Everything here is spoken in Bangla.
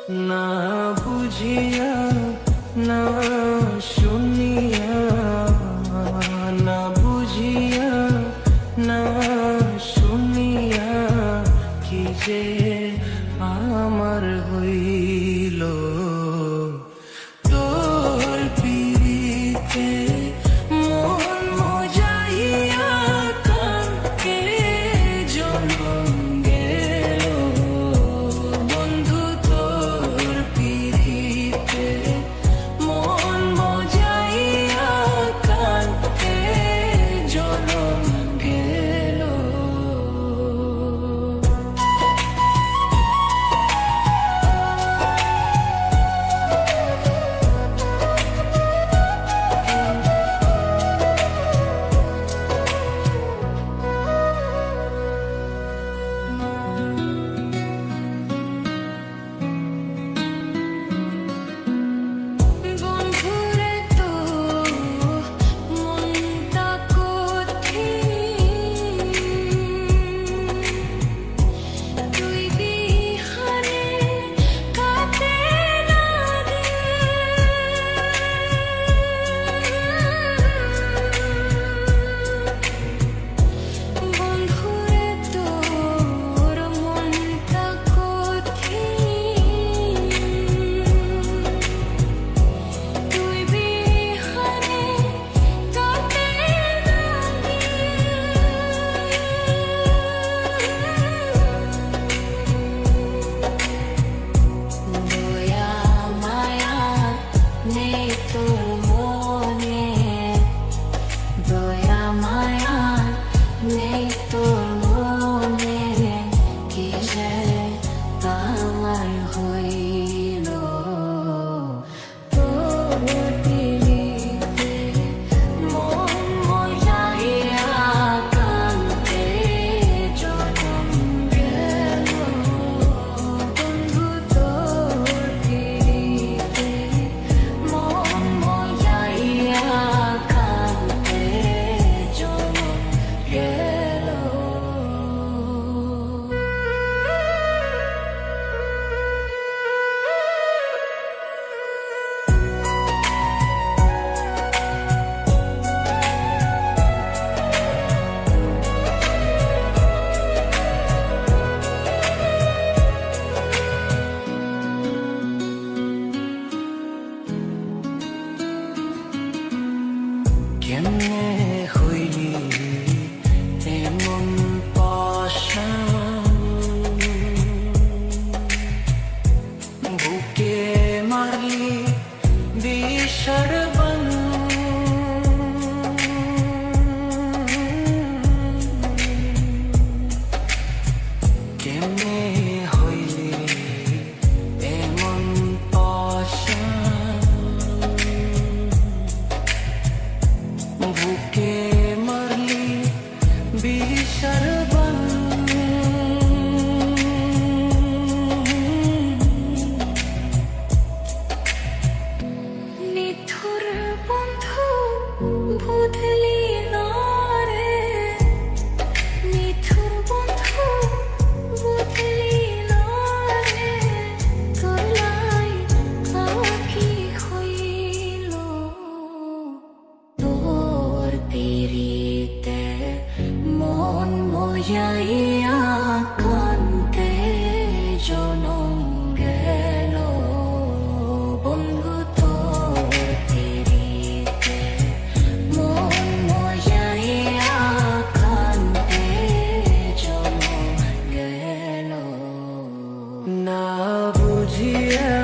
না বুঝিয়া না শুনিয়া, না বুঝিয়া না শুনিয়া কি যে আমার হইল। তোর পিরিতে মন মজাইয়া কানকে জনম গেল। বন্ধু তোর পিরিতে মন মজাইয়া কানকে জনম গেল। কেমনে হইলি এমন পাশান, বুকে মারলি বিষার বান। কেমনে হইলি এমন পাশান, বুকে মারলি বিষার বান। নিঠুর বন্ধু বুঝলি না রে, নিঠুর বন্ধু বুঝলি না রে, তোলাই কি হইল। তোর পিরিতে মন মজাইয়া কানতে জনম গেল। বন্ধু তোর পিরিতে মন মজাইয়া কানতে জনম গেল। না বুঝিয়া